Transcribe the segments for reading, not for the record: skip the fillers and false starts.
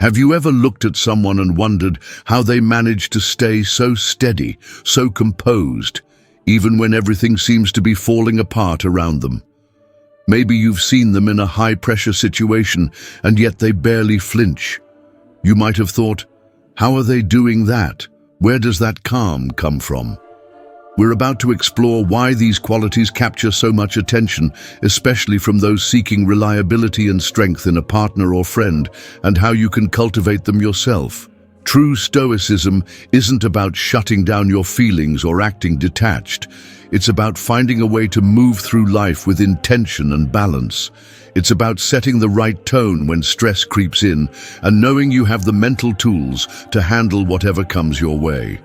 Have you ever looked at someone and wondered how they manage to stay so steady, so composed, even when everything seems to be falling apart around them? Maybe you've seen them in a high-pressure situation and yet they barely flinch. You might have thought, how are they doing that? Where does that calm come from? We're about to explore why these qualities capture so much attention, especially from those seeking reliability and strength in a partner or friend, and how you can cultivate them yourself. True Stoicism isn't about shutting down your feelings or acting detached. It's about finding a way to move through life with intention and balance. It's about setting the right tone when stress creeps in and knowing you have the mental tools to handle whatever comes your way.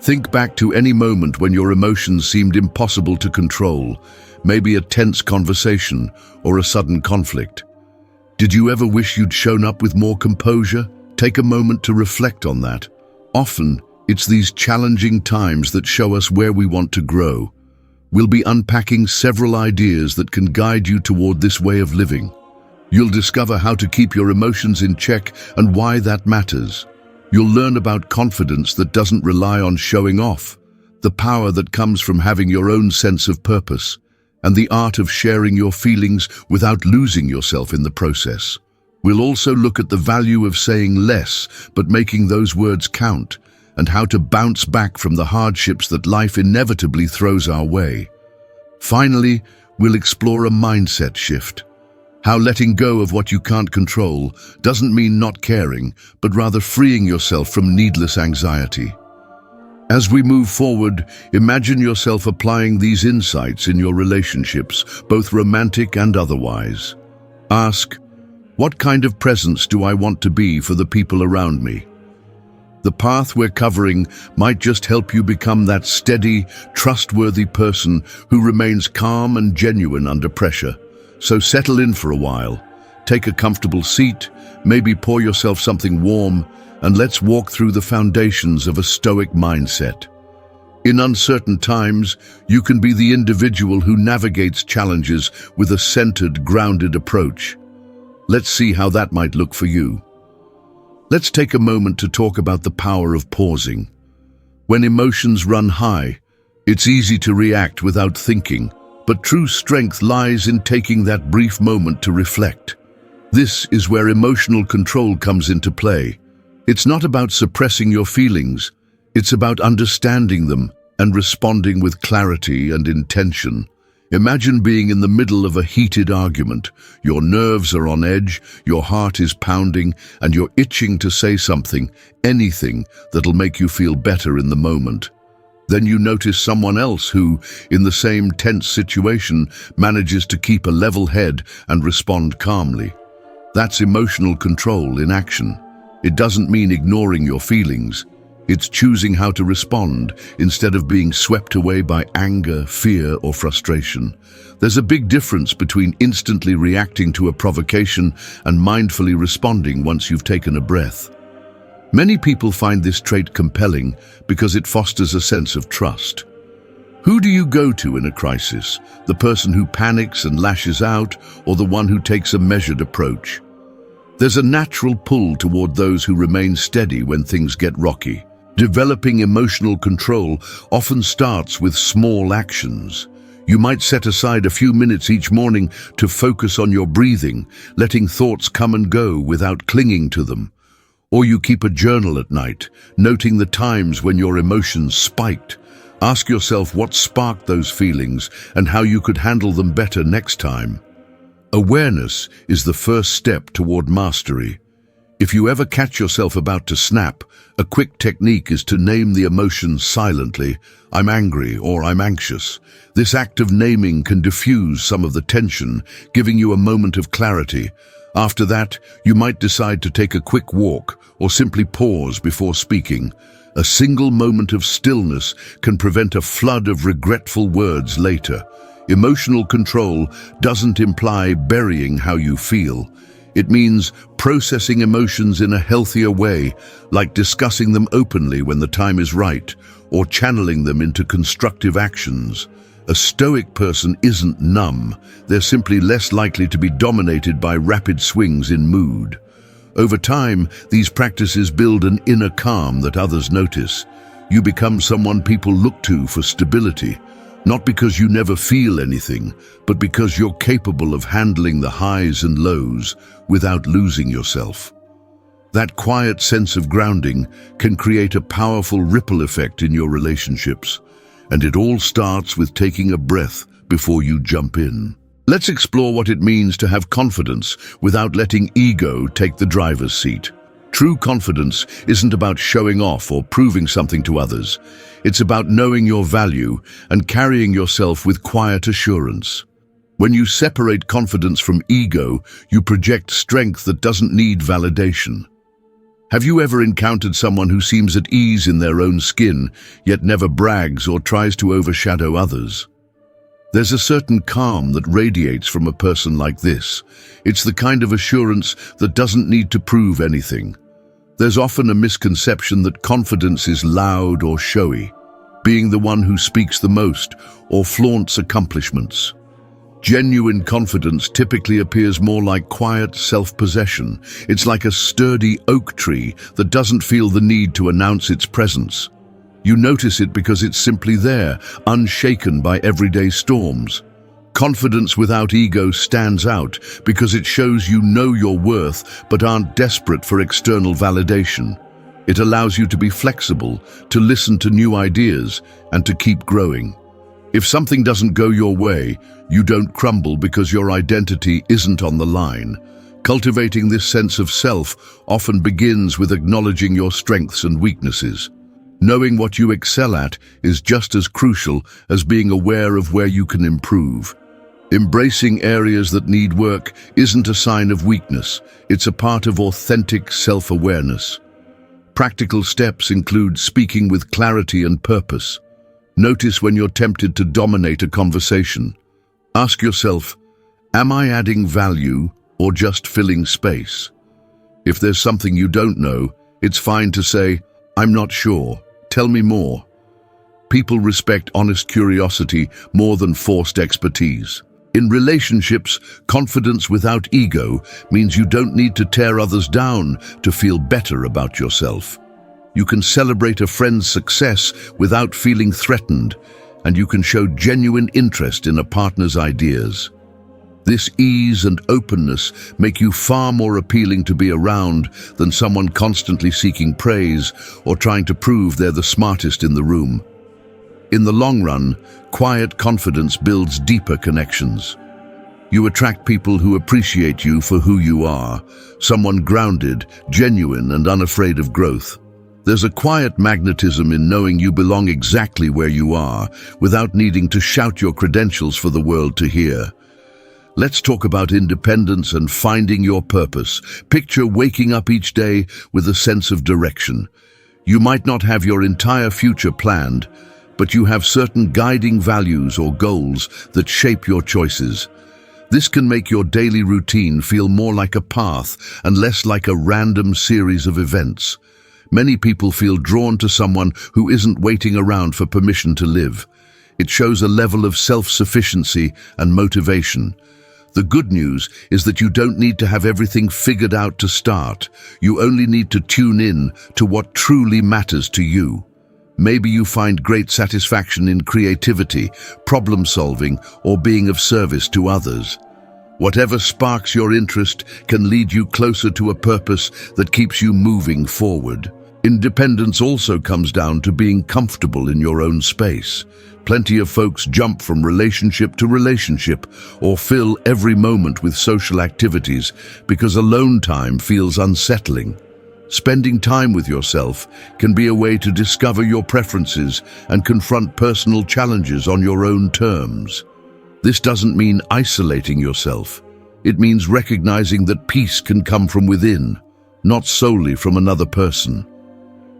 Think back to any moment when your emotions seemed impossible to control, maybe a tense conversation or a sudden conflict. Did you ever wish you'd shown up with more composure? Take a moment to reflect on that. Often, it's these challenging times that show us where we want to grow. We'll be unpacking several ideas that can guide you toward this way of living. You'll discover how to keep your emotions in check and why that matters. You'll learn about confidence that doesn't rely on showing off, the power that comes from having your own sense of purpose, and the art of sharing your feelings without losing yourself in the process. We'll also look at the value of saying less but making those words count, and how to bounce back from the hardships that life inevitably throws our way. Finally, we'll explore a mindset shift. How letting go of what you can't control doesn't mean not caring, but rather freeing yourself from needless anxiety. As we move forward, imagine yourself applying these insights in your relationships, both romantic and otherwise. Ask, what kind of presence do I want to be for the people around me? The path we're covering might just help you become that steady, trustworthy person who remains calm and genuine under pressure. So settle in for a while, take a comfortable seat, maybe pour yourself something warm, and let's walk through the foundations of a Stoic mindset. In uncertain times, you can be the individual who navigates challenges with a centered, grounded approach. Let's see how that might look for you. Let's take a moment to talk about the power of pausing. When emotions run high, it's easy to react without thinking, but true strength lies in taking that brief moment to reflect. This is where emotional control comes into play. It's not about suppressing your feelings, it's about understanding them and responding with clarity and intention. Imagine being in the middle of a heated argument. Your nerves are on edge, your heart is pounding, and you're itching to say something, anything that'll make you feel better in the moment. Then you notice someone else who, in the same tense situation, manages to keep a level head and respond calmly. That's emotional control in action. It doesn't mean ignoring your feelings. It's choosing how to respond instead of being swept away by anger, fear, or frustration. There's a big difference between instantly reacting to a provocation and mindfully responding once you've taken a breath. Many people find this trait compelling because it fosters a sense of trust. Who do you go to in a crisis? The person who panics and lashes out, or the one who takes a measured approach? There's a natural pull toward those who remain steady when things get rocky. Developing emotional control often starts with small actions. You might set aside a few minutes each morning to focus on your breathing, letting thoughts come and go without clinging to them. Or you keep a journal at night, noting the times when your emotions spiked. Ask yourself what sparked those feelings and how you could handle them better next time. Awareness is the first step toward mastery. If you ever catch yourself about to snap, a quick technique is to name the emotion silently. I'm angry or I'm anxious. This act of naming can diffuse some of the tension, giving you a moment of clarity. After that, you might decide to take a quick walk or simply pause before speaking. A single moment of stillness can prevent a flood of regretful words later. Emotional control doesn't imply burying how you feel. It means processing emotions in a healthier way, like discussing them openly when the time is right, or channeling them into constructive actions. A stoic person isn't numb. They're simply less likely to be dominated by rapid swings in mood. Over time, these practices build an inner calm that others notice. You become someone people look to for stability, not because you never feel anything, but because you're capable of handling the highs and lows without losing yourself. That quiet sense of grounding can create a powerful ripple effect in your relationships, and it all starts with taking a breath before you jump in. Let's explore what it means to have confidence without letting ego take the driver's seat. True confidence isn't about showing off or proving something to others. It's about knowing your value and carrying yourself with quiet assurance. When you separate confidence from ego, you project strength that doesn't need validation. Have you ever encountered someone who seems at ease in their own skin, yet never brags or tries to overshadow others? There's a certain calm that radiates from a person like this. It's the kind of assurance that doesn't need to prove anything. There's often a misconception that confidence is loud or showy, being the one who speaks the most or flaunts accomplishments. Genuine confidence typically appears more like quiet self-possession. It's like a sturdy oak tree that doesn't feel the need to announce its presence. You notice it because it's simply there, unshaken by everyday storms. Confidence without ego stands out because it shows you know your worth but aren't desperate for external validation. It allows you to be flexible, to listen to new ideas, and to keep growing. If something doesn't go your way, you don't crumble because your identity isn't on the line. Cultivating this sense of self often begins with acknowledging your strengths and weaknesses. Knowing what you excel at is just as crucial as being aware of where you can improve. Embracing areas that need work isn't a sign of weakness, it's a part of authentic self-awareness. Practical steps include speaking with clarity and purpose. Notice when you're tempted to dominate a conversation. Ask yourself, am I adding value or just filling space? If there's something you don't know, it's fine to say, I'm not sure, tell me more. People respect honest curiosity more than forced expertise. In relationships, confidence without ego means you don't need to tear others down to feel better about yourself. You can celebrate a friend's success without feeling threatened, and you can show genuine interest in a partner's ideas. This ease and openness make you far more appealing to be around than someone constantly seeking praise or trying to prove they're the smartest in the room. In the long run, quiet confidence builds deeper connections. You attract people who appreciate you for who you are, someone grounded, genuine, and unafraid of growth. There's a quiet magnetism in knowing you belong exactly where you are, without needing to shout your credentials for the world to hear. Let's talk about independence and finding your purpose. Picture waking up each day with a sense of direction. You might not have your entire future planned, but you have certain guiding values or goals that shape your choices. This can make your daily routine feel more like a path and less like a random series of events. Many people feel drawn to someone who isn't waiting around for permission to live. It shows a level of self-sufficiency and motivation. The good news is that you don't need to have everything figured out to start. You only need to tune in to what truly matters to you. Maybe you find great satisfaction in creativity, problem solving, or being of service to others. Whatever sparks your interest can lead you closer to a purpose that keeps you moving forward. Independence also comes down to being comfortable in your own space. Plenty of folks jump from relationship to relationship or fill every moment with social activities because alone time feels unsettling. Spending time with yourself can be a way to discover your preferences and confront personal challenges on your own terms. This doesn't mean isolating yourself. It means recognizing that peace can come from within, not solely from another person.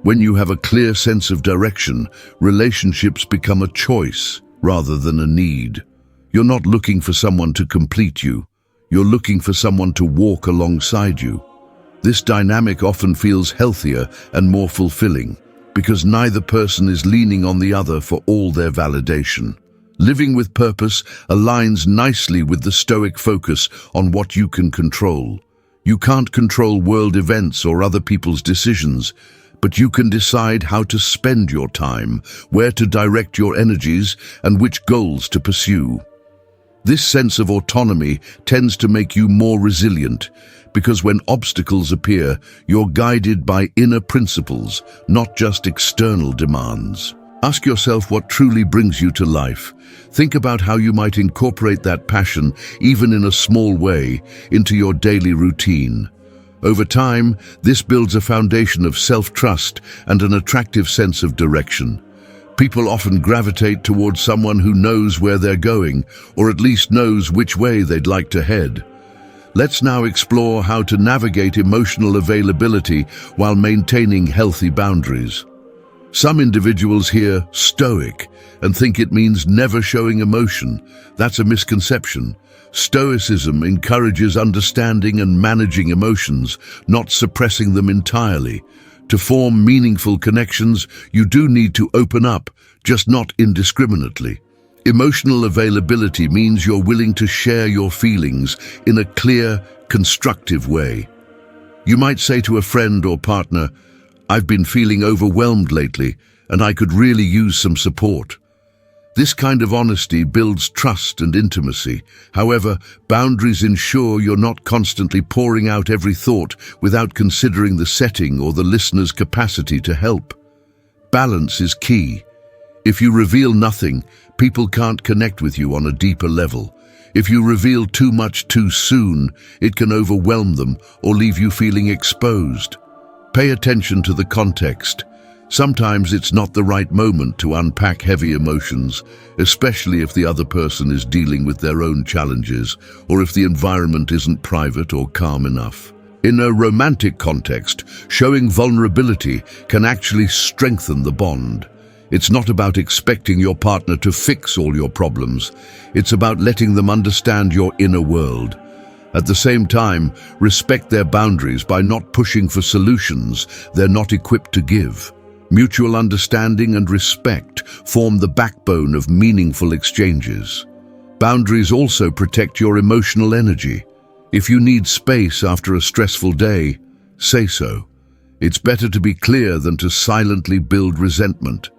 When you have a clear sense of direction, relationships become a choice rather than a need. You're not looking for someone to complete you. You're looking for someone to walk alongside you. This dynamic often feels healthier and more fulfilling because neither person is leaning on the other for all their validation. Living with purpose aligns nicely with the Stoic focus on what you can control. You can't control world events or other people's decisions, but you can decide how to spend your time, where to direct your energies, and which goals to pursue. This sense of autonomy tends to make you more resilient, because when obstacles appear, you're guided by inner principles, not just external demands. Ask yourself what truly brings you to life. Think about how you might incorporate that passion, even in a small way, into your daily routine. Over time, this builds a foundation of self-trust and an attractive sense of direction. People often gravitate towards someone who knows where they're going, or at least knows which way they'd like to head. Let's now explore how to navigate emotional availability while maintaining healthy boundaries. Some individuals hear stoic and think it means never showing emotion. That's a misconception. Stoicism encourages understanding and managing emotions, not suppressing them entirely. To form meaningful connections, you do need to open up, just not indiscriminately. Emotional availability means you're willing to share your feelings in a clear, constructive way. You might say to a friend or partner, "I've been feeling overwhelmed lately, and I could really use some support." This kind of honesty builds trust and intimacy. However, boundaries ensure you're not constantly pouring out every thought without considering the setting or the listener's capacity to help. Balance is key. If you reveal nothing, people can't connect with you on a deeper level. If you reveal too much too soon, it can overwhelm them or leave you feeling exposed. Pay attention to the context. Sometimes it's not the right moment to unpack heavy emotions, especially if the other person is dealing with their own challenges or if the environment isn't private or calm enough. In a romantic context, showing vulnerability can actually strengthen the bond. It's not about expecting your partner to fix all your problems. It's about letting them understand your inner world. At the same time, respect their boundaries by not pushing for solutions they're not equipped to give. Mutual understanding and respect form the backbone of meaningful exchanges. Boundaries also protect your emotional energy. If you need space after a stressful day, say so. It's better to be clear than to silently build resentment.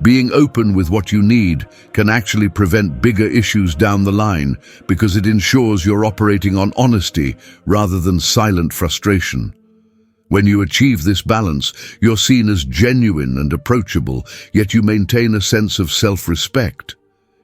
Being open with what you need can actually prevent bigger issues down the line because it ensures you're operating on honesty rather than silent frustration. When you achieve this balance, you're seen as genuine and approachable, yet you maintain a sense of self-respect.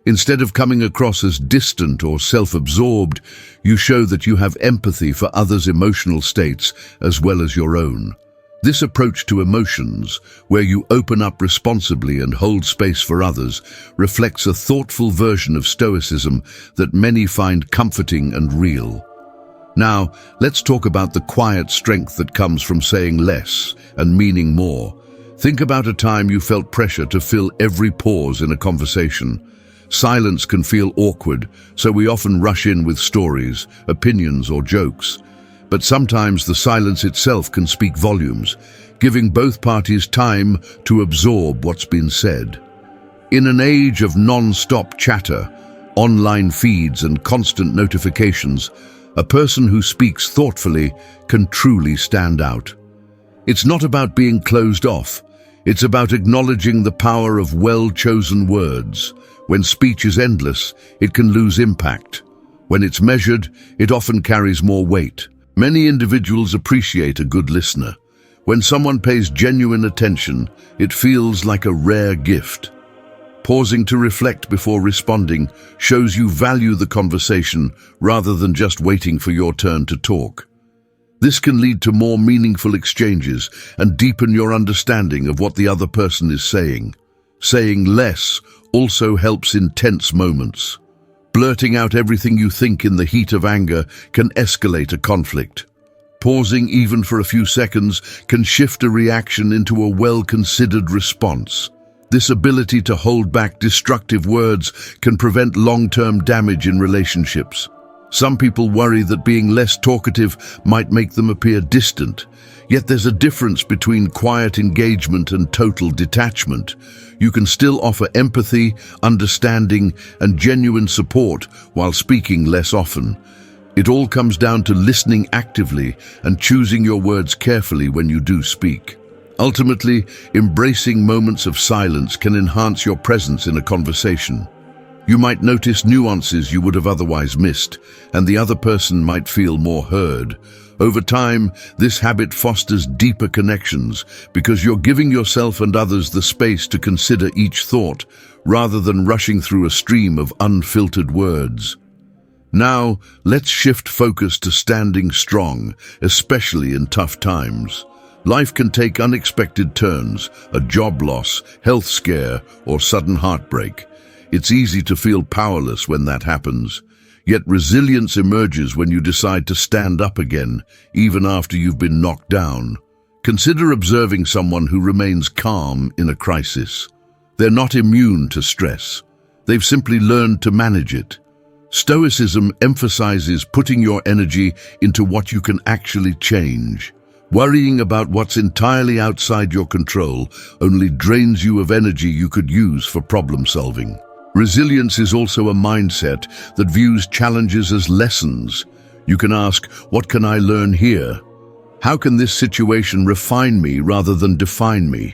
Instead of coming across as distant or self-absorbed, you show that you have empathy for others' emotional states as well as your own. This approach to emotions, where you open up responsibly and hold space for others, reflects a thoughtful version of Stoicism that many find comforting and real. Now, let's talk about the quiet strength that comes from saying less and meaning more. Think about a time you felt pressure to fill every pause in a conversation. Silence can feel awkward, so we often rush in with stories, opinions, or jokes. But sometimes the silence itself can speak volumes, giving both parties time to absorb what's been said. In an age of non-stop chatter, online feeds, and constant notifications, a person who speaks thoughtfully can truly stand out. It's not about being closed off. It's about acknowledging the power of well-chosen words. When speech is endless, it can lose impact. When it's measured, it often carries more weight. Many individuals appreciate a good listener. When someone pays genuine attention, it feels like a rare gift. Pausing to reflect before responding shows you value the conversation rather than just waiting for your turn to talk. This can lead to more meaningful exchanges and deepen your understanding of what the other person is saying. Saying less also helps in tense moments. Blurting out everything you think in the heat of anger can escalate a conflict. Pausing even for a few seconds can shift a reaction into a well-considered response. This ability to hold back destructive words can prevent long-term damage in relationships. Some people worry that being less talkative might make them appear distant, yet there's a difference between quiet engagement and total detachment. You can still offer empathy, understanding, and genuine support while speaking less often. It all comes down to listening actively and choosing your words carefully when you do speak. Ultimately, embracing moments of silence can enhance your presence in a conversation. You might notice nuances you would have otherwise missed, and the other person might feel more heard. Over time, this habit fosters deeper connections because you're giving yourself and others the space to consider each thought, rather than rushing through a stream of unfiltered words. Now, let's shift focus to standing strong, especially in tough times. Life can take unexpected turns, a job loss, health scare, or sudden heartbreak. It's easy to feel powerless when that happens. Yet resilience emerges when you decide to stand up again, even after you've been knocked down. Consider observing someone who remains calm in a crisis. They're not immune to stress. They've simply learned to manage it. Stoicism emphasizes putting your energy into what you can actually change. Worrying about what's entirely outside your control only drains you of energy you could use for problem solving. Resilience is also a mindset that views challenges as lessons. You can ask, what can I learn here? How can this situation refine me rather than define me?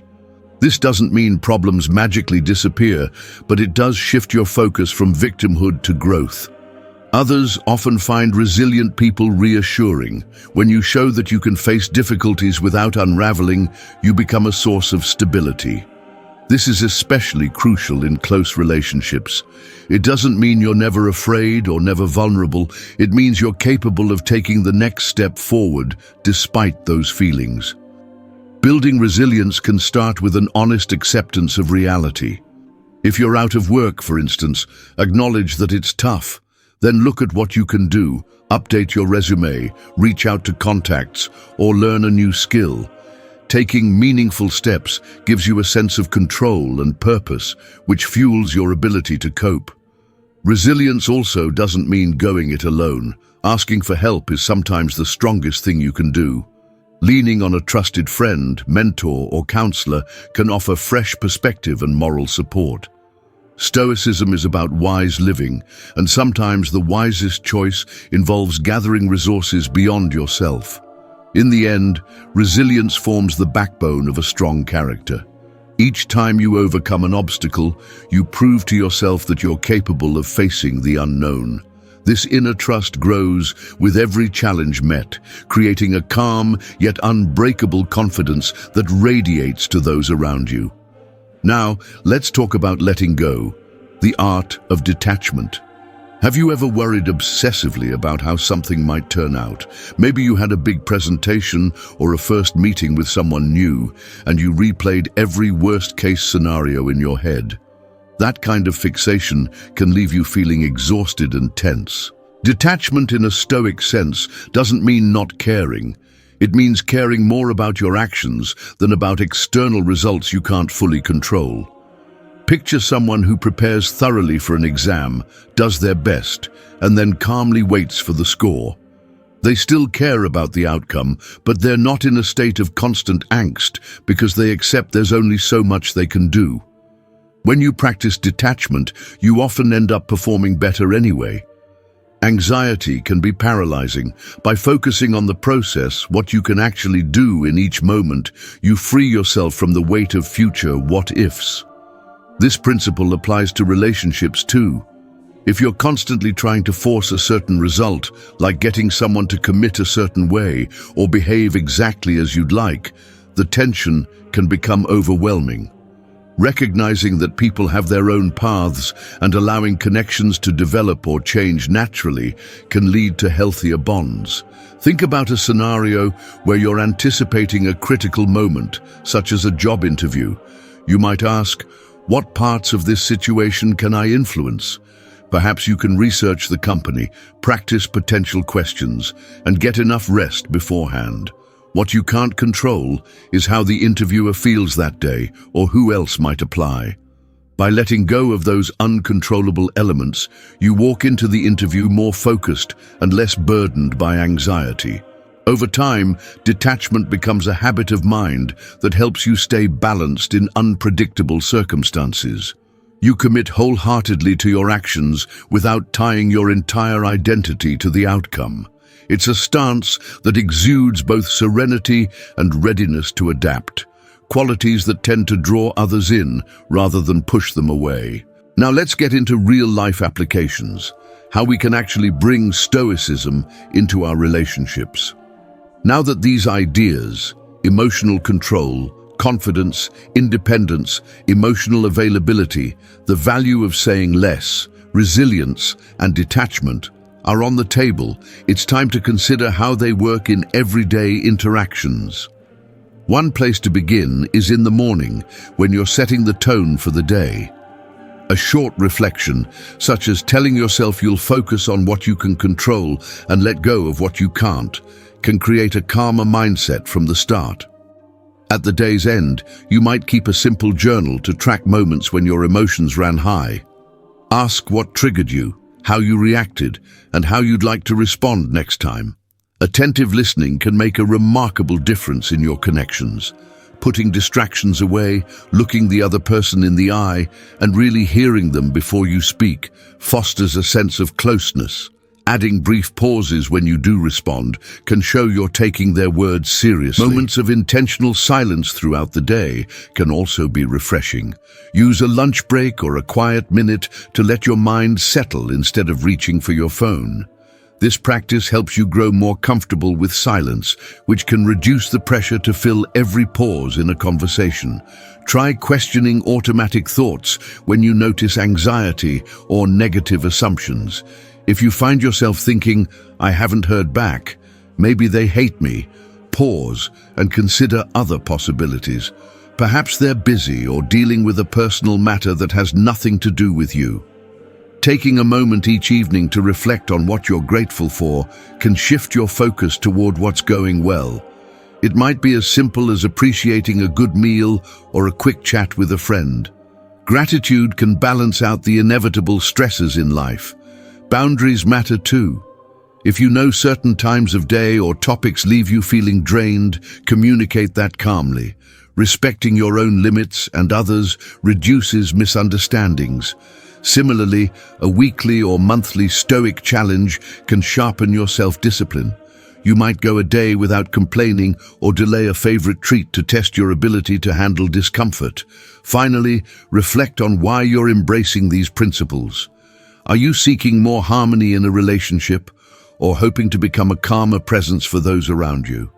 This doesn't mean problems magically disappear, but it does shift your focus from victimhood to growth. Others often find resilient people reassuring. When you show that you can face difficulties without unraveling, you become a source of stability. This is especially crucial in close relationships. It doesn't mean you're never afraid or never vulnerable. It means you're capable of taking the next step forward despite those feelings. Building resilience can start with an honest acceptance of reality. If you're out of work, for instance, acknowledge that it's tough. Then look at what you can do. Update your resume, reach out to contacts, or learn a new skill. Taking meaningful steps gives you a sense of control and purpose, which fuels your ability to cope. Resilience also doesn't mean going it alone. Asking for help is sometimes the strongest thing you can do. Leaning on a trusted friend, mentor, or counselor can offer fresh perspective and moral support. Stoicism is about wise living, and sometimes the wisest choice involves gathering resources beyond yourself. In the end, resilience forms the backbone of a strong character. Each time you overcome an obstacle, you prove to yourself that you're capable of facing the unknown. This inner trust grows with every challenge met, creating a calm yet unbreakable confidence that radiates to those around you. Now, let's talk about letting go, the art of detachment. Have you ever worried obsessively about how something might turn out? Maybe you had a big presentation or a first meeting with someone new, and you replayed every worst-case scenario in your head. That kind of fixation can leave you feeling exhausted and tense. Detachment in a Stoic sense doesn't mean not caring. It means caring more about your actions than about external results you can't fully control. Picture someone who prepares thoroughly for an exam, does their best, and then calmly waits for the score. They still care about the outcome, but they're not in a state of constant angst because they accept there's only so much they can do. When you practice detachment, you often end up performing better anyway. Anxiety can be paralyzing. By focusing on the process, what you can actually do in each moment, you free yourself from the weight of future what-ifs. This principle applies to relationships too. If you're constantly trying to force a certain result, like getting someone to commit a certain way or behave exactly as you'd like, the tension can become overwhelming. Recognizing that people have their own paths and allowing connections to develop or change naturally can lead to healthier bonds. Think about a scenario where you're anticipating a critical moment, such as a job interview. You might ask, what parts of this situation can I influence? Perhaps you can research the company, practice potential questions, and get enough rest beforehand. What you can't control is how the interviewer feels that day or who else might apply. By letting go of those uncontrollable elements, you walk into the interview more focused and less burdened by anxiety. Over time, detachment becomes a habit of mind that helps you stay balanced in unpredictable circumstances. You commit wholeheartedly to your actions without tying your entire identity to the outcome. It's a stance that exudes both serenity and readiness to adapt, qualities that tend to draw others in rather than push them away. Now let's get into real-life applications, how we can actually bring Stoicism into our relationships. Now that these ideas, emotional control, confidence, independence, emotional availability, the value of saying less, resilience, and detachment are on the table, it's time to consider how they work in everyday interactions. One place to begin is in the morning, when you're setting the tone for the day. A short reflection, such as telling yourself you'll focus on what you can control and let go of what you can't, can create a calmer mindset from the start. At the day's end, you might keep a simple journal to track moments when your emotions ran high. Ask what triggered you, how you reacted, and how you'd like to respond next time. Attentive listening can make a remarkable difference in your connections. Putting distractions away, looking the other person in the eye, and really hearing them before you speak fosters a sense of closeness. Adding brief pauses when you do respond can show you're taking their words seriously. Moments of intentional silence throughout the day can also be refreshing. Use a lunch break or a quiet minute to let your mind settle instead of reaching for your phone. This practice helps you grow more comfortable with silence, which can reduce the pressure to fill every pause in a conversation. Try questioning automatic thoughts when you notice anxiety or negative assumptions. If you find yourself thinking, "I haven't heard back, maybe they hate me," pause and consider other possibilities. Perhaps they're busy or dealing with a personal matter that has nothing to do with you. Taking a moment each evening to reflect on what you're grateful for can shift your focus toward what's going well. It might be as simple as appreciating a good meal or a quick chat with a friend. Gratitude can balance out the inevitable stresses in life. Boundaries matter too. If you know certain times of day or topics leave you feeling drained, communicate that calmly. Respecting your own limits and others reduces misunderstandings. Similarly, a weekly or monthly Stoic challenge can sharpen your self-discipline. You might go a day without complaining or delay a favorite treat to test your ability to handle discomfort. Finally, reflect on why you're embracing these principles. Are you seeking more harmony in a relationship or hoping to become a calmer presence for those around you?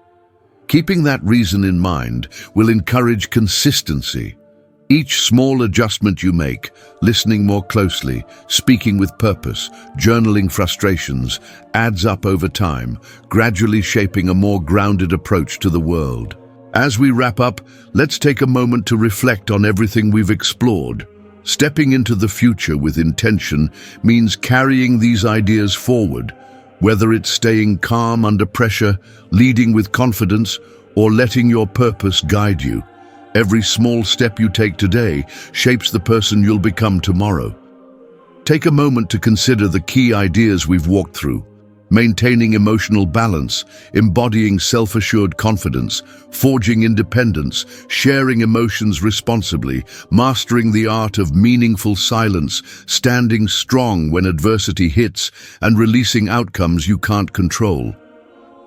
Keeping that reason in mind will encourage consistency. Each small adjustment you make, listening more closely, speaking with purpose, journaling frustrations, adds up over time, gradually shaping a more grounded approach to the world. As we wrap up, let's take a moment to reflect on everything we've explored. Stepping into the future with intention means carrying these ideas forward, whether it's staying calm under pressure, leading with confidence, or letting your purpose guide you. Every small step you take today shapes the person you'll become tomorrow. Take a moment to consider the key ideas we've walked through. Maintaining emotional balance, embodying self-assured confidence, forging independence, sharing emotions responsibly, mastering the art of meaningful silence, standing strong when adversity hits, and releasing outcomes you can't control.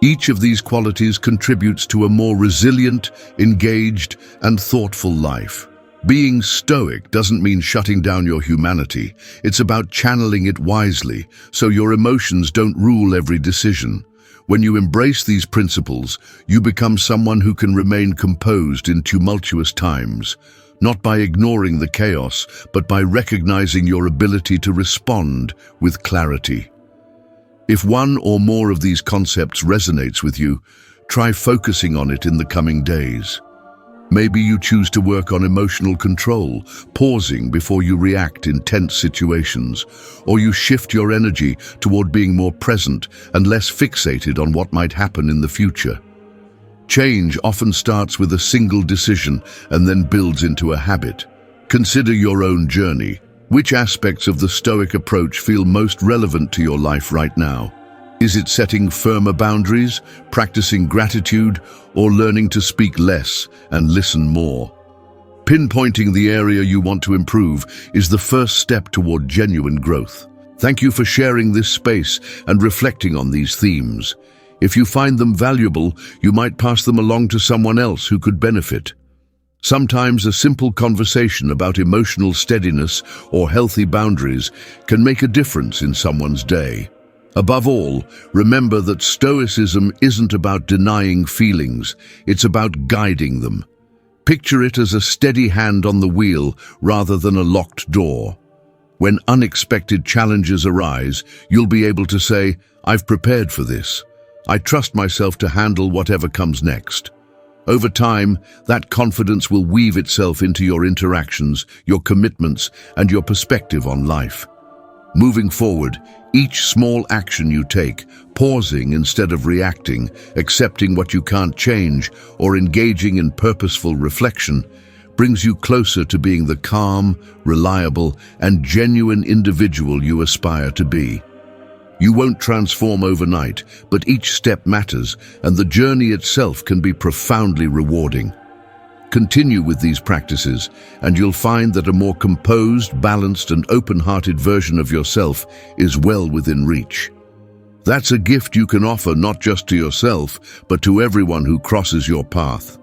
Each of these qualities contributes to a more resilient, engaged, and thoughtful life. Being stoic doesn't mean shutting down your humanity. It's about channeling it wisely, so your emotions don't rule every decision. When you embrace these principles, you become someone who can remain composed in tumultuous times, not by ignoring the chaos, but by recognizing your ability to respond with clarity. If one or more of these concepts resonates with you, try focusing on it in the coming days. Maybe you choose to work on emotional control, pausing before you react in tense situations, or you shift your energy toward being more present and less fixated on what might happen in the future. Change often starts with a single decision and then builds into a habit. Consider your own journey. Which aspects of the Stoic approach feel most relevant to your life right now? Is it setting firmer boundaries, practicing gratitude, or learning to speak less and listen more? Pinpointing the area you want to improve is the first step toward genuine growth. Thank you for sharing this space and reflecting on these themes. If you find them valuable, you might pass them along to someone else who could benefit. Sometimes a simple conversation about emotional steadiness or healthy boundaries can make a difference in someone's day. Above all, remember that Stoicism isn't about denying feelings, it's about guiding them. Picture it as a steady hand on the wheel rather than a locked door. When unexpected challenges arise, you'll be able to say, "I've prepared for this. I trust myself to handle whatever comes next." Over time, that confidence will weave itself into your interactions, your commitments, and your perspective on life. Moving forward, each small action you take, pausing instead of reacting, accepting what you can't change, or engaging in purposeful reflection, brings you closer to being the calm, reliable, and genuine individual you aspire to be. You won't transform overnight, but each step matters, and the journey itself can be profoundly rewarding. Continue with these practices, and you'll find that a more composed, balanced, and open-hearted version of yourself is well within reach. That's a gift you can offer not just to yourself, but to everyone who crosses your path.